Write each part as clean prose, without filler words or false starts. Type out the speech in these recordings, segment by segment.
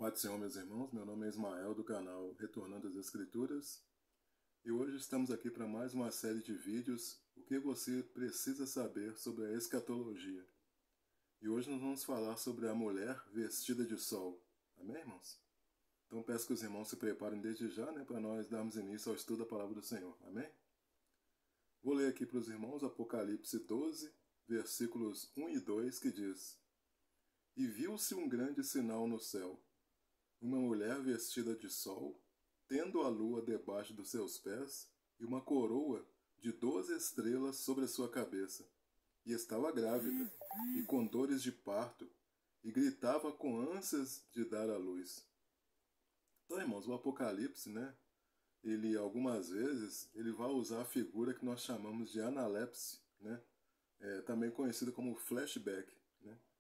Paz do Senhor, meus irmãos. Meu nome é Ismael, do canal Retornando às Escrituras. E hoje estamos aqui para mais uma série de vídeos, o que você precisa saber sobre a escatologia. E hoje nós vamos falar sobre a mulher vestida de sol. Amém, irmãos? Então peço que os irmãos se preparem desde já, para nós darmos início ao estudo da Palavra do Senhor. Amém? Vou ler aqui para os irmãos Apocalipse 12, versículos 1 e 2, que diz: E viu-se um grande sinal no céu, uma mulher vestida de sol, tendo a lua debaixo dos seus pés e uma coroa de 12 estrelas sobre a sua cabeça. E estava grávida, e com dores de parto, e gritava com ânsias de dar à luz. Então, irmãos, o Apocalipse, ele algumas vezes ele vai usar a figura que nós chamamos de analepse, também conhecida como flashback.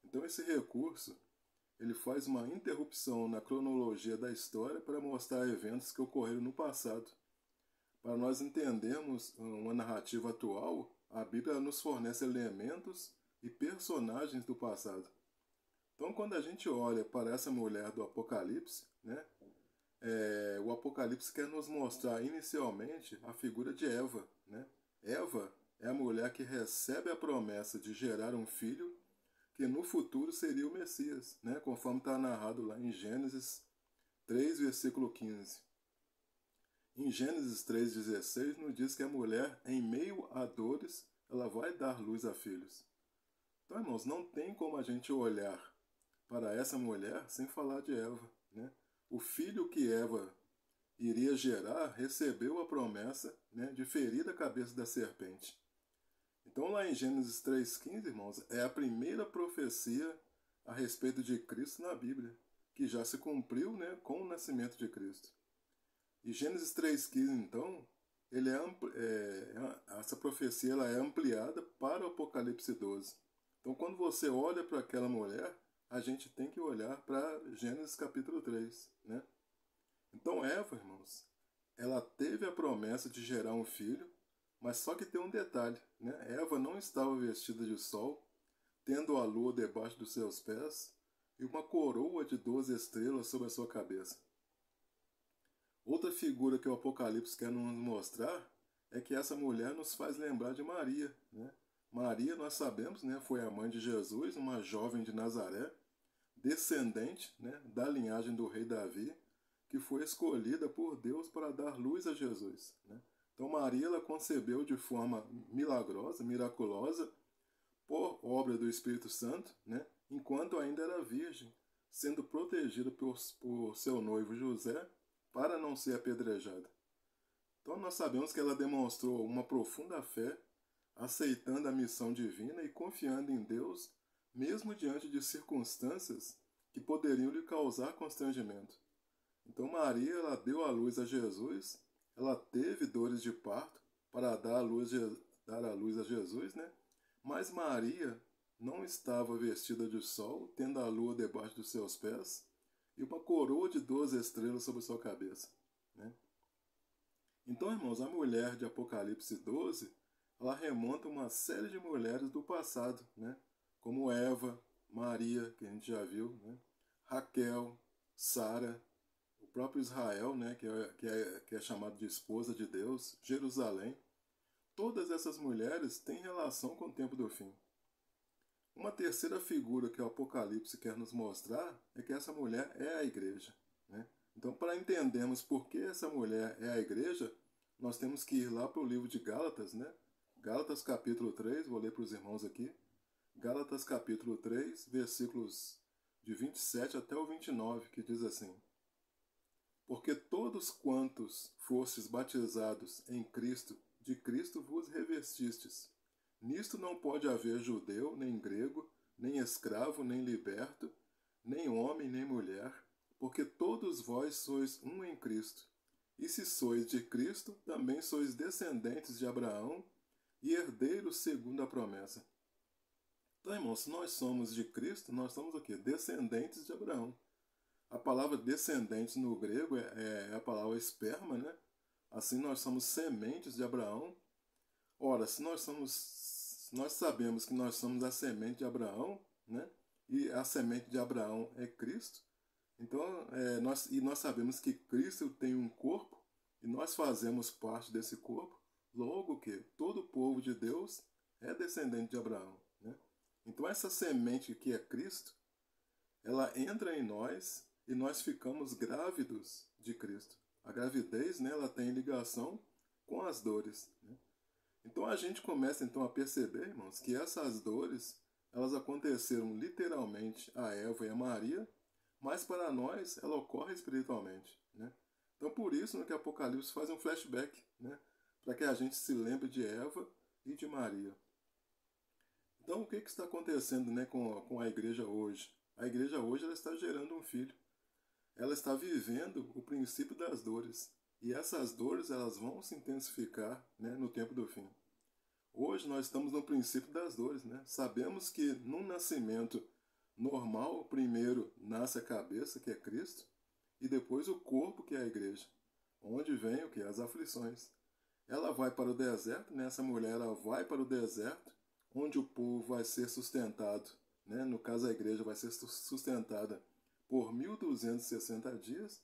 Então, esse recurso ele faz uma interrupção na cronologia da história para mostrar eventos que ocorreram no passado. Para nós entendermos uma narrativa atual, a Bíblia nos fornece elementos e personagens do passado. Então, quando a gente olha para essa mulher do Apocalipse, o Apocalipse quer nos mostrar inicialmente a figura de Eva. Eva é a mulher que recebe a promessa de gerar um filho que no futuro seria o Messias, conforme está narrado lá em Gênesis 3, versículo 15. Em Gênesis 3,16 nos diz que a mulher, em meio a dores, ela vai dar luz a filhos. Então, irmãos, não tem como a gente olhar para essa mulher sem falar de Eva. O filho que Eva iria gerar recebeu a promessa de ferir a cabeça da serpente. Então, lá em Gênesis 3,15, irmãos, é a primeira profecia a respeito de Cristo na Bíblia, que já se cumpriu com o nascimento de Cristo. E Gênesis 3,15, então, essa profecia ela é ampliada para o Apocalipse 12. Então, quando você olha para aquela mulher, a gente tem que olhar para Gênesis capítulo 3. Então, Eva, irmãos, ela teve a promessa de gerar um filho, mas só que tem um detalhe, Eva não estava vestida de sol, tendo a lua debaixo dos seus pés e uma coroa de 12 estrelas sobre a sua cabeça. Outra figura que o Apocalipse quer nos mostrar é que essa mulher nos faz lembrar de Maria. Maria, nós sabemos, foi a mãe de Jesus, uma jovem de Nazaré, descendente da linhagem do rei Davi, que foi escolhida por Deus para dar luz a Jesus. Então Maria ela concebeu de forma milagrosa, miraculosa, por obra do Espírito Santo, enquanto ainda era virgem, sendo protegida por seu noivo José para não ser apedrejada. Então nós sabemos que ela demonstrou uma profunda fé, aceitando a missão divina e confiando em Deus, mesmo diante de circunstâncias que poderiam lhe causar constrangimento. Então Maria ela deu à luz a Jesus, ela teve dores de parto para dar à luz a Jesus, mas Maria não estava vestida de sol, tendo a lua debaixo dos seus pés e uma coroa de 12 estrelas sobre sua cabeça. Então, irmãos, a mulher de Apocalipse 12, ela remonta uma série de mulheres do passado, como Eva, Maria, que a gente já viu, Raquel, Sara, o próprio Israel, que é chamado de esposa de Deus, Jerusalém. Todas essas mulheres têm relação com o tempo do fim. Uma terceira figura que o Apocalipse quer nos mostrar é que essa mulher é a igreja. Então, para entendermos por que essa mulher é a igreja, nós temos que ir lá para o livro de Gálatas, Gálatas capítulo 3, vou ler para os irmãos aqui. Gálatas capítulo 3, versículos de 27 até o 29, que diz assim: Porque todos quantos fostes batizados em Cristo, de Cristo vos revestistes. Nisto não pode haver judeu, nem grego, nem escravo, nem liberto, nem homem, nem mulher, porque todos vós sois um em Cristo. E se sois de Cristo, também sois descendentes de Abraão e herdeiros segundo a promessa. Então, irmãos, se nós somos de Cristo, nós somos o quê? Descendentes de Abraão. A palavra descendentes no grego é a palavra esperma, Assim nós somos sementes de Abraão. Ora, se nós sabemos que nós somos a semente de Abraão, e a semente de Abraão é Cristo, Então, nós sabemos que Cristo tem um corpo e nós fazemos parte desse corpo, logo que todo o povo de Deus é descendente de Abraão, né? Então, essa semente que é Cristo, ela entra em nós e nós ficamos grávidos de Cristo. A gravidez, né, ela tem ligação com as dores, né? Então a gente começa então a perceber, irmãos, que essas dores, elas aconteceram literalmente a Eva e a Maria, mas para nós ela ocorre espiritualmente, né? Então por isso no que Apocalipse faz um flashback, né, para que a gente se lembre de Eva e de Maria. Então o que está acontecendo, né, com a igreja hoje? A igreja hoje ela está gerando um filho. Ela está vivendo o princípio das dores. E essas dores elas vão se intensificar, né, no tempo do fim. Hoje nós estamos no princípio das dores, né? Sabemos que no nascimento normal, primeiro nasce a cabeça, que é Cristo, e depois o corpo, que é a igreja, onde vem o que? As aflições. Ela vai para o deserto, né? Essa mulher ela vai para o deserto, onde o povo vai ser sustentado, né? No caso a igreja vai ser sustentada por 1260 dias,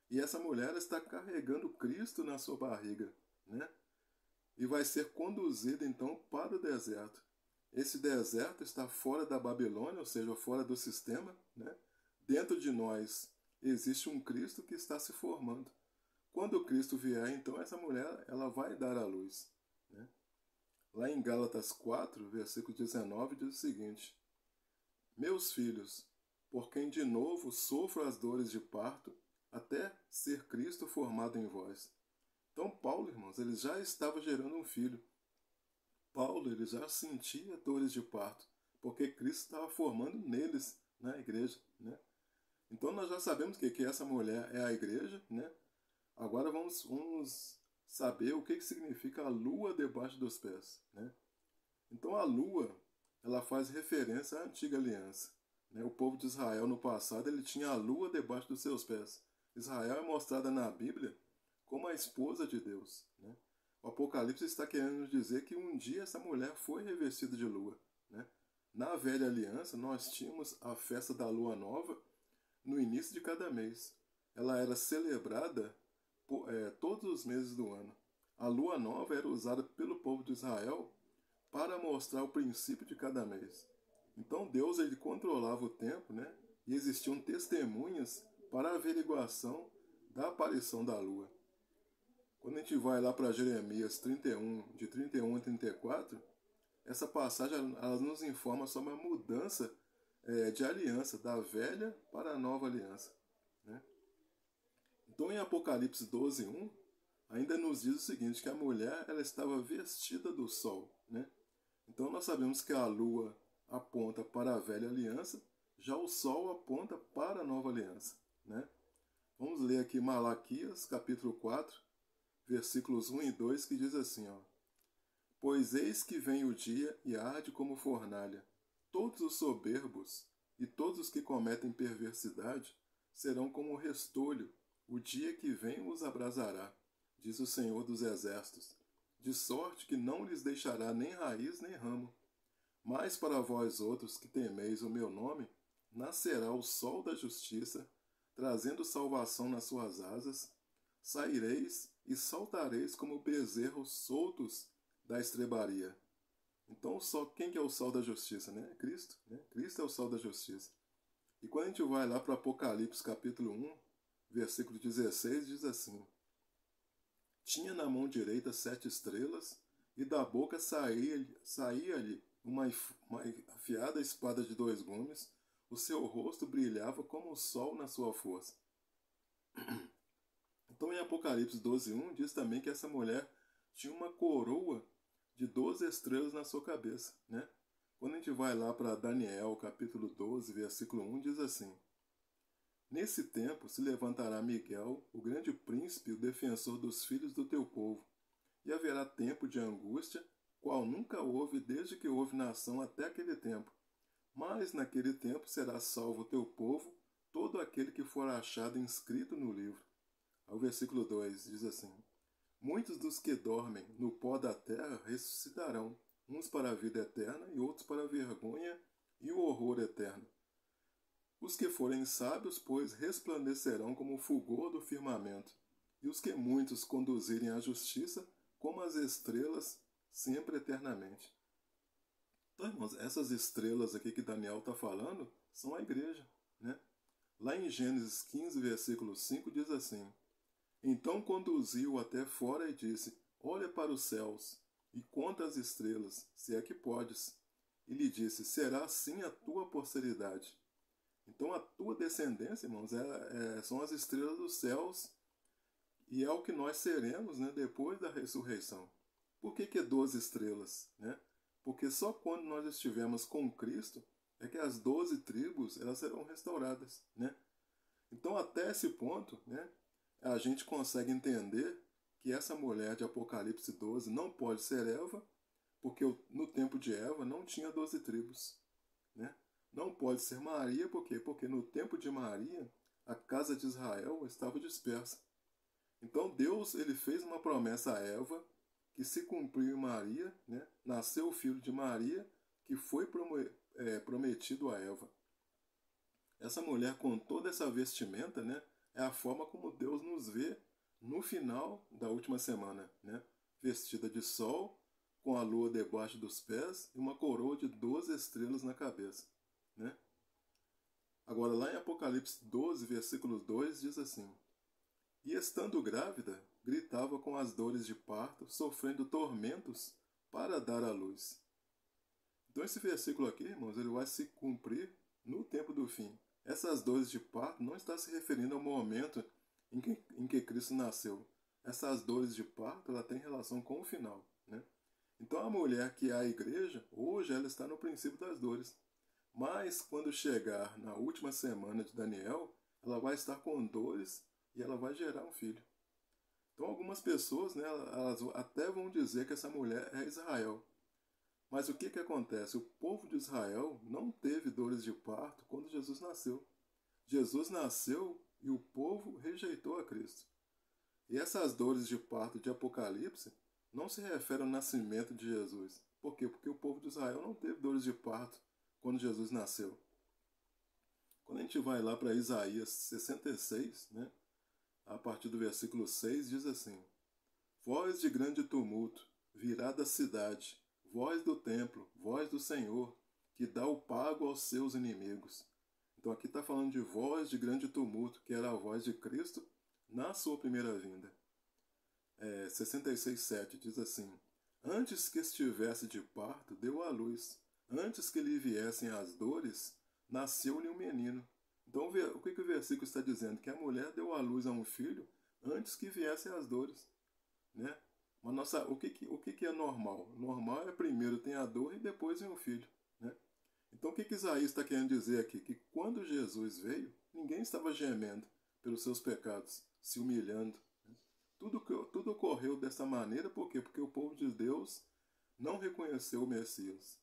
e essa mulher está carregando Cristo na sua barriga, né? E vai ser conduzida então para o deserto. Esse deserto está fora da Babilônia, ou seja, fora do sistema, né? Dentro de nós existe um Cristo que está se formando. Quando o Cristo vier, então essa mulher ela vai dar à luz, né? Lá em Gálatas 4, versículo 19, diz o seguinte: Meus filhos, por quem de novo sofro as dores de parto, até ser Cristo formado em vós. Então Paulo, irmãos, ele já estava gerando um filho. Paulo, ele já sentia dores de parto, porque Cristo estava formando neles, na igreja, né? Então nós já sabemos que essa mulher é a igreja, né? Agora vamos saber o que significa a lua debaixo dos pés, né? Então a lua, ela faz referência à antiga aliança, né? O povo de Israel no passado, ele tinha a lua debaixo dos seus pés. Israel é mostrada na Bíblia como a esposa de Deus, né? O Apocalipse está querendo nos dizer que um dia essa mulher foi revestida de lua, né? Na velha aliança, nós tínhamos a festa da lua nova no início de cada mês. Ela era celebrada todos os meses do ano. A lua nova era usada pelo povo de Israel para mostrar o princípio de cada mês. Então Deus ele controlava o tempo, né? E existiam testemunhas para a averiguação da aparição da lua. Quando a gente vai lá para Jeremias 31, de 31 a 34, essa passagem ela nos informa sobre a mudança de aliança, da velha para a nova aliança, né? Então em Apocalipse 12, 1, ainda nos diz o seguinte, que a mulher ela estava vestida do sol, né? Então nós sabemos que a lua aponta para a velha aliança, já o sol aponta para a nova aliança, né? Vamos ler aqui Malaquias, capítulo 4, versículos 1 e 2, que diz assim, ó: Pois eis que vem o dia e arde como fornalha. Todos os soberbos e todos os que cometem perversidade serão como restolho. O dia que vem os abrasará, diz o Senhor dos Exércitos, de sorte que não lhes deixará nem raiz nem ramo. Mas para vós outros que temeis o meu nome, nascerá o sol da justiça, trazendo salvação nas suas asas. Saireis e saltareis como bezerros soltos da estrebaria. Então, quem que é o sol da justiça, né? Cristo, né? Cristo é o sol da justiça. E quando a gente vai lá para Apocalipse capítulo 1, versículo 16, diz assim: Tinha na mão direita 7 estrelas, e da boca saía-lhe uma afiada espada de 2 gumes, o seu rosto brilhava como o sol na sua força. Então em Apocalipse 12, 1 diz também que essa mulher tinha uma coroa de 12 estrelas na sua cabeça, né? Quando a gente vai lá para Daniel, capítulo 12, versículo 1, diz assim: Nesse tempo se levantará Miguel, o grande príncipe, o defensor dos filhos do teu povo, e haverá tempo de angústia, qual nunca houve desde que houve nação até aquele tempo. Mas naquele tempo será salvo o teu povo, todo aquele que for achado inscrito no livro. Ao versículo 2 diz assim: Muitos dos que dormem no pó da terra ressuscitarão, uns para a vida eterna e outros para a vergonha e o horror eterno. Os que forem sábios, pois, resplandecerão como o fulgor do firmamento, e os que muitos conduzirem à justiça, como as estrelas, sempre eternamente. Então, irmãos, essas estrelas aqui que Daniel está falando são a igreja, né? Lá em Gênesis 15, versículo 5, diz assim: Então conduziu até fora e disse: Olha para os céus e conta as estrelas, se é que podes. E lhe disse: Será assim a tua posteridade. Então a tua descendência, irmãos, são as estrelas dos céus e é o que nós seremos, né, depois da ressurreição. Por que 12 estrelas? Né? Porque só quando nós estivermos com Cristo é que as 12 tribos elas serão restauradas. Né? Então até esse ponto, né, a gente consegue entender que essa mulher de Apocalipse 12 não pode ser Eva, porque no tempo de Eva não tinha 12 tribos. Né? Não pode ser Maria, por quê? Porque no tempo de Maria, a casa de Israel estava dispersa. Então Deus ele fez uma promessa a Eva, que se cumpriu em Maria, né? Nasceu o filho de Maria, que foi prometido a Eva. Essa mulher com toda essa vestimenta, né, é a forma como Deus nos vê no final da última semana, né? Vestida de sol, com a lua debaixo dos pés e uma coroa de 12 estrelas na cabeça. Né? Agora, lá em Apocalipse 12, versículo 2, diz assim: E estando grávida, gritava com as dores de parto, sofrendo tormentos para dar à luz. Então esse versículo aqui, irmãos, ele vai se cumprir no tempo do fim. Essas dores de parto não está se referindo ao momento em que Cristo nasceu. Essas dores de parto, ela tem relação com o final. Né? Então a mulher que é a igreja, hoje ela está no princípio das dores. Mas quando chegar na última semana de Daniel, ela vai estar com dores e ela vai gerar um filho. Então algumas pessoas, né, elas até vão dizer que essa mulher é Israel. Mas o que acontece? O povo de Israel não teve dores de parto quando Jesus nasceu. Jesus nasceu e o povo rejeitou a Cristo. E essas dores de parto de Apocalipse não se referem ao nascimento de Jesus. Por quê? Porque o povo de Israel não teve dores de parto quando Jesus nasceu. Quando a gente vai lá para Isaías 66, né, a partir do versículo 6, diz assim: Voz de grande tumulto virá da cidade, voz do templo, voz do Senhor, que dá o pago aos seus inimigos. Então aqui está falando de voz de grande tumulto, que era a voz de Cristo na sua primeira vinda. 66,7 diz assim: Antes que estivesse de parto, deu à luz. Antes que lhe viessem as dores, nasceu-lhe um menino. Então o que o versículo está dizendo? Que a mulher deu à luz a um filho antes que viessem as dores. Né? Mas o que é normal? Normal é primeiro tem a dor e depois vem o filho. Né? Então o que Isaías está querendo dizer aqui? Que quando Jesus veio, ninguém estava gemendo pelos seus pecados, se humilhando. Né? Tudo ocorreu dessa maneira, por quê? Porque o povo de Deus não reconheceu o Messias.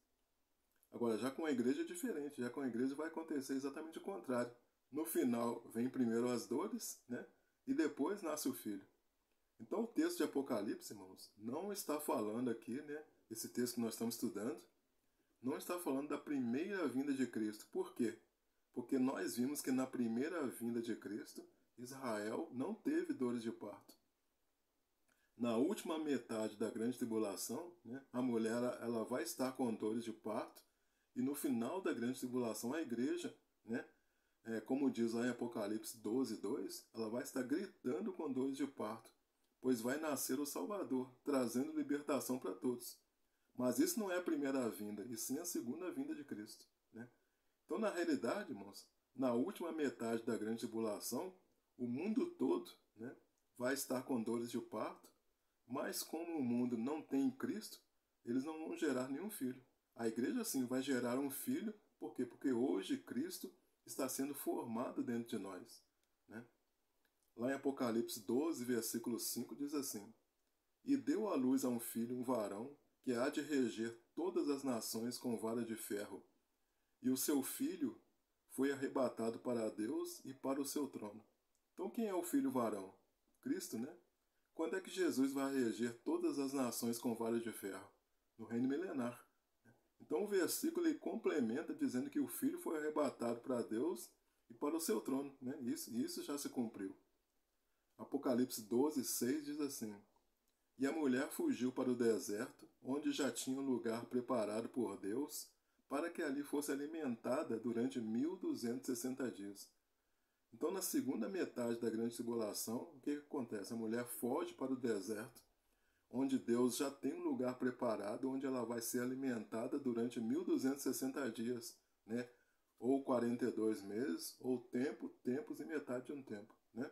Agora, já com a igreja é diferente, já com a igreja vai acontecer exatamente o contrário. No final, vem primeiro as dores, né? E depois nasce o filho. Então, o texto de Apocalipse, irmãos, não está falando aqui, né? Esse texto que nós estamos estudando, não está falando da primeira vinda de Cristo. Por quê? Porque nós vimos que na primeira vinda de Cristo, Israel não teve dores de parto. Na última metade da grande tribulação, né, a mulher ela vai estar com dores de parto, e no final da grande tribulação, a igreja, né, como diz lá em Apocalipse 12, 2, ela vai estar gritando com dores de parto, pois vai nascer o Salvador, trazendo libertação para todos. Mas isso não é a primeira vinda, e sim a segunda vinda de Cristo. Né? Então, na realidade, irmãos, na última metade da grande tribulação, o mundo todo, né, vai estar com dores de parto, mas como o mundo não tem Cristo, eles não vão gerar nenhum filho. A igreja sim vai gerar um filho, por quê? Porque hoje Cristo está sendo formado dentro de nós. Né? Lá em Apocalipse 12, versículo 5, diz assim: E deu à luz a um filho, um varão, que há de reger todas as nações com vara de ferro. E o seu filho foi arrebatado para Deus e para o seu trono. Então quem é o filho varão? Cristo, né? Quando é que Jesus vai reger todas as nações com vara de ferro? No reino milenar. Então o versículo ele complementa dizendo que o filho foi arrebatado para Deus e para o seu trono, né? Isso já se cumpriu. Apocalipse 12, 6 diz assim: E a mulher fugiu para o deserto, onde já tinha um lugar preparado por Deus, para que ali fosse alimentada durante 1260 dias. Então, na segunda metade da grande tribulação, o que acontece? A mulher foge para o deserto, onde Deus já tem um lugar preparado, onde ela vai ser alimentada durante 1260 dias, né? Ou 42 meses, ou tempos e metade de um tempo, né?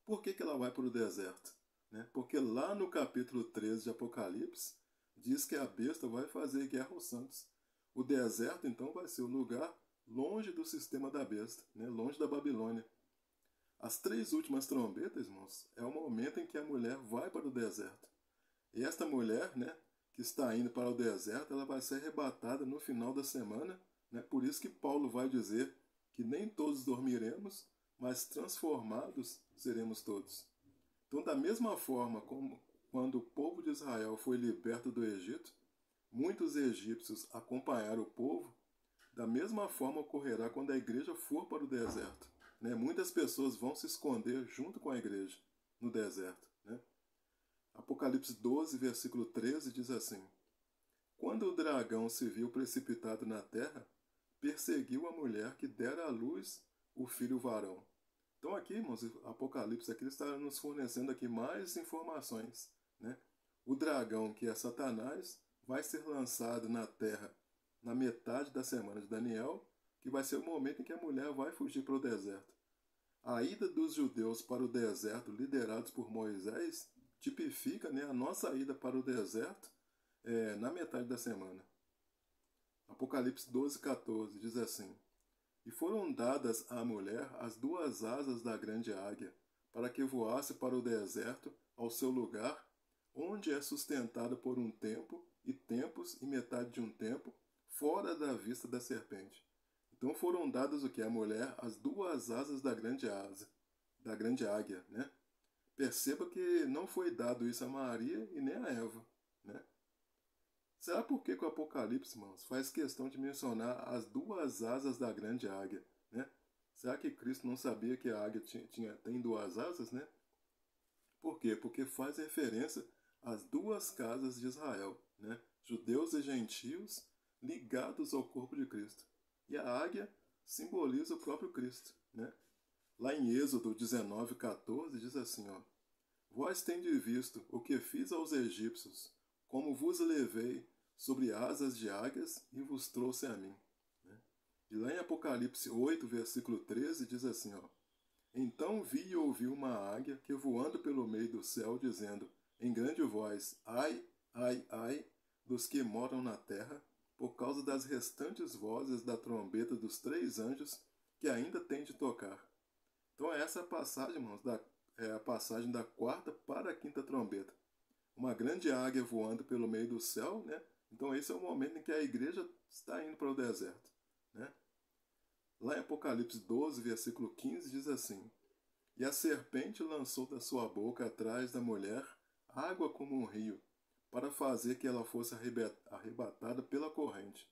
Por que ela vai para o deserto? Né? Porque lá no capítulo 13 de Apocalipse, diz que a besta vai fazer guerra aos santos. O deserto, então, vai ser o lugar longe do sistema da besta, né? Longe da Babilônia. As 3 últimas trombetas, irmãos, é o momento em que a mulher vai para o deserto. E esta mulher, né, que está indo para o deserto, ela vai ser arrebatada no final da semana, né? Por isso que Paulo vai dizer que nem todos dormiremos, mas transformados seremos todos. Então, da mesma forma como quando o povo de Israel foi liberto do Egito, muitos egípcios acompanharam o povo, da mesma forma ocorrerá quando a igreja for para o deserto. Né? Muitas pessoas vão se esconder junto com a igreja no deserto. Né? Apocalipse 12, versículo 13 diz assim: Quando o dragão se viu precipitado na terra, perseguiu a mulher que dera à luz o filho varão. Então aqui, irmãos, Apocalipse aqui está nos fornecendo aqui mais informações. Né? O dragão, que é Satanás, vai ser lançado na terra na metade da semana de Daniel, que vai ser o momento em que a mulher vai fugir para o deserto. A ida dos judeus para o deserto, liderados por Moisés, tipifica, né, a nossa ida para o deserto na metade da semana. Apocalipse 12, 14 diz assim: E foram dadas à mulher as 2 asas da grande águia, para que voasse para o deserto, ao seu lugar, onde é sustentada por um tempo, e tempos, e metade de um tempo, fora da vista da serpente. Então foram dadas o que? A mulher as 2 asas da grande águia, né? Perceba que não foi dado isso a Maria e nem a Eva, né? Será por que o Apocalipse, irmãos, faz questão de mencionar as 2 asas da grande águia, né? Será que Cristo não sabia que a águia tem 2 asas, né? Por quê? Porque faz referência às 2 casas de Israel, né? Judeus e gentios ligados ao corpo de Cristo. E a águia simboliza o próprio Cristo, né? Lá em Êxodo 19, 14, diz assim, ó: Vós tendes visto o que fiz aos egípcios, como vos levei sobre asas de águias e vos trouxe a mim. E lá em Apocalipse 8, versículo 13, diz assim, ó: Então vi e ouvi uma águia que voando pelo meio do céu, dizendo em grande voz: Ai, ai, ai, dos que moram na terra, por causa das restantes vozes da trombeta dos 3 anjos que ainda têm de tocar. Então essa é a passagem, irmãos, é a passagem da 4ª para a 5ª trombeta. Uma grande águia voando pelo meio do céu, né? Então esse é o momento em que a igreja está indo para o deserto, né? Lá em Apocalipse 12, versículo 15, diz assim: E a serpente lançou da sua boca atrás da mulher água como um rio, para fazer que ela fosse arrebatada pela corrente.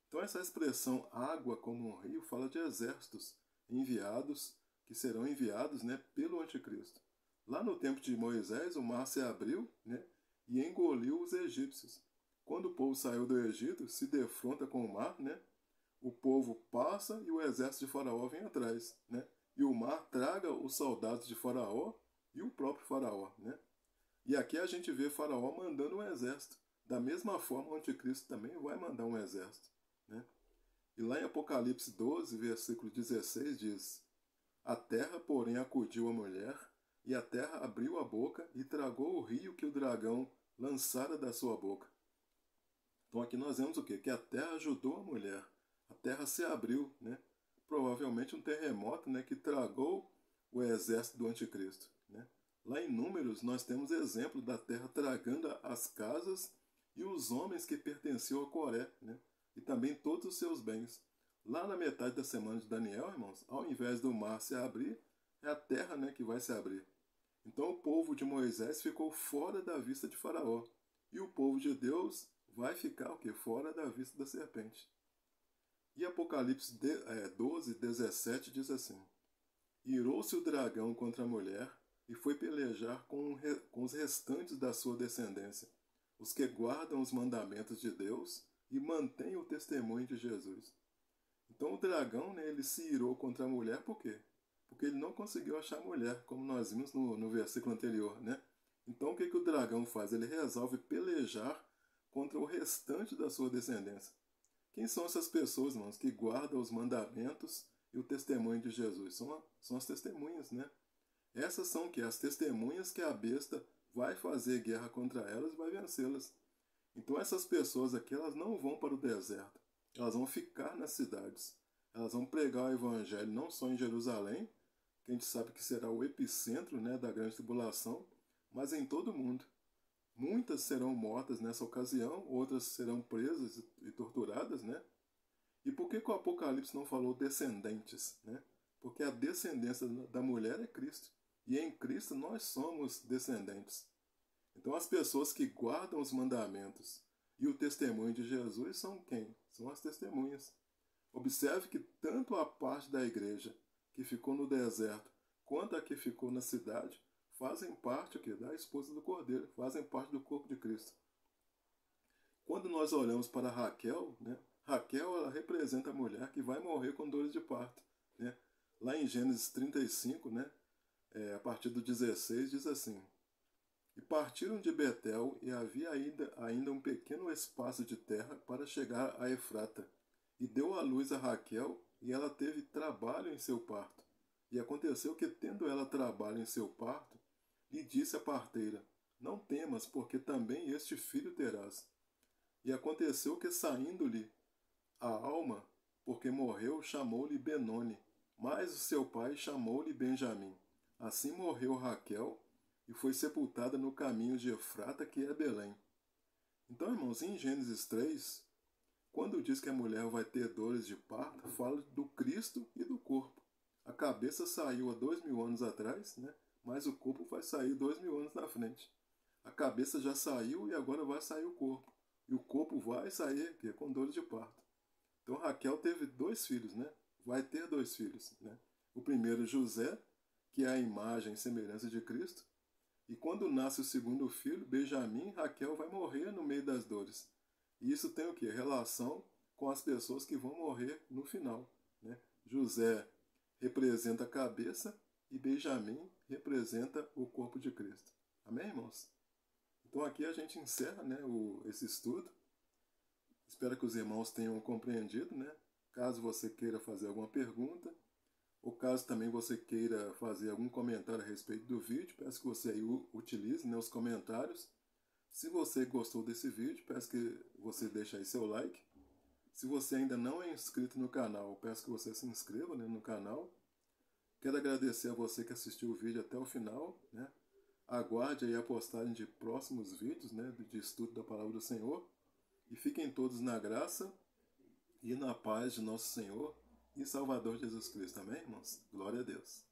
Então essa expressão água como um rio fala de exércitos enviados, que serão enviados, né, pelo anticristo. Lá no tempo de Moisés, o mar se abriu, né, e engoliu os egípcios. Quando o povo saiu do Egito, se defronta com o mar, né, o povo passa e o exército de Faraó vem atrás, né, e o mar traga os soldados de Faraó e o próprio Faraó, né. E aqui a gente vê Faraó mandando um exército. Da mesma forma, o anticristo também vai mandar um exército, né. E lá em Apocalipse 12, versículo 16, diz: A terra, porém, acudiu a mulher, e a terra abriu a boca e tragou o rio que o dragão lançara da sua boca. Então aqui nós vemos o quê? Que a terra ajudou a mulher. A terra se abriu, né? Provavelmente um terremoto, né, que tragou o exército do anticristo, né? Lá em Números nós temos exemplo da terra tragando as casas e os homens que pertenciam a Coré, né? E também todos os seus bens. Lá na metade da semana de Daniel, irmãos, ao invés do mar se abrir, é a terra, né, que vai se abrir. Então o povo de Moisés ficou fora da vista de Faraó. E o povo de Deus vai ficar o quê? Fora da vista da serpente. E Apocalipse 12, 17 diz assim: Irou-se o dragão contra a mulher e foi pelejar com os restantes da sua descendência, os que guardam os mandamentos de Deus e mantêm o testemunho de Jesus. Então o dragão, né, ele se irou contra a mulher por quê? Porque ele não conseguiu achar a mulher, como nós vimos no versículo anterior, né? Então o que o dragão faz? Ele resolve pelejar contra o restante da sua descendência. Quem são essas pessoas, irmãos, que guardam os mandamentos e o testemunho de Jesus? São as testemunhas, né? Essas são o quê? As testemunhas que a besta vai fazer guerra contra elas e vai vencê-las. Então essas pessoas aqui, elas não vão para o deserto. Elas vão ficar nas cidades. Elas vão pregar o evangelho não só em Jerusalém, que a gente sabe que será o epicentro, né, da grande tribulação, mas em todo o mundo. Muitas serão mortas nessa ocasião, outras serão presas e torturadas, né? E por que o Apocalipse não falou descendentes, né? Porque a descendência da mulher é Cristo. E em Cristo nós somos descendentes. Então as pessoas que guardam os mandamentos e o testemunho de Jesus são quem? São as testemunhas. Observe que tanto a parte da igreja que ficou no deserto quanto a que ficou na cidade fazem parte da esposa do Cordeiro, fazem parte do corpo de Cristo. Quando nós olhamos para Raquel, né, Raquel ela representa a mulher que vai morrer com dores de parto. Né? Lá em Gênesis 35, né, a partir do 16, diz assim: E partiram de Betel, e havia ainda um pequeno espaço de terra para chegar a Efrata. E deu à luz a Raquel, e ela teve trabalho em seu parto. E aconteceu que, tendo ela trabalho em seu parto, lhe disse a parteira: Não temas, porque também este filho terás. E aconteceu que, saindo-lhe a alma, porque morreu, chamou-lhe Benoni, mas o seu pai chamou-lhe Benjamim. Assim morreu Raquel, e foi sepultada no caminho de Efrata, que é Belém. Então, irmãos, em Gênesis 3, quando diz que a mulher vai ter dores de parto, fala do Cristo e do corpo. A cabeça saiu há 2000 anos atrás, né? Mas o corpo vai sair 2000 anos na frente. A cabeça já saiu e agora vai sair o corpo. E o corpo vai sair com dores de parto. Então Raquel teve 2 filhos, né? Vai ter 2 filhos, né? O primeiro, José, que é a imagem e semelhança de Cristo. E quando nasce o segundo filho, Benjamim, Raquel vai morrer no meio das dores. E isso tem o quê? Relação com as pessoas que vão morrer no final. Né? José representa a cabeça e Benjamim representa o corpo de Cristo. Amém, irmãos? Então aqui a gente encerra, né, esse estudo. Espero que os irmãos tenham compreendido, né? Caso você queira fazer alguma pergunta, ou caso também você queira fazer algum comentário a respeito do vídeo, peço que você aí utilize, né, os comentários. Se você gostou desse vídeo, peço que você deixe aí seu like. Se você ainda não é inscrito no canal, peço que você se inscreva, né, no canal. Quero agradecer a você que assistiu o vídeo até o final, né? Aguarde aí a postagem de próximos vídeos, né, de estudo da Palavra do Senhor. E fiquem todos na graça e na paz de nosso Senhor e Salvador Jesus Cristo. Amém, irmãos? Glória a Deus.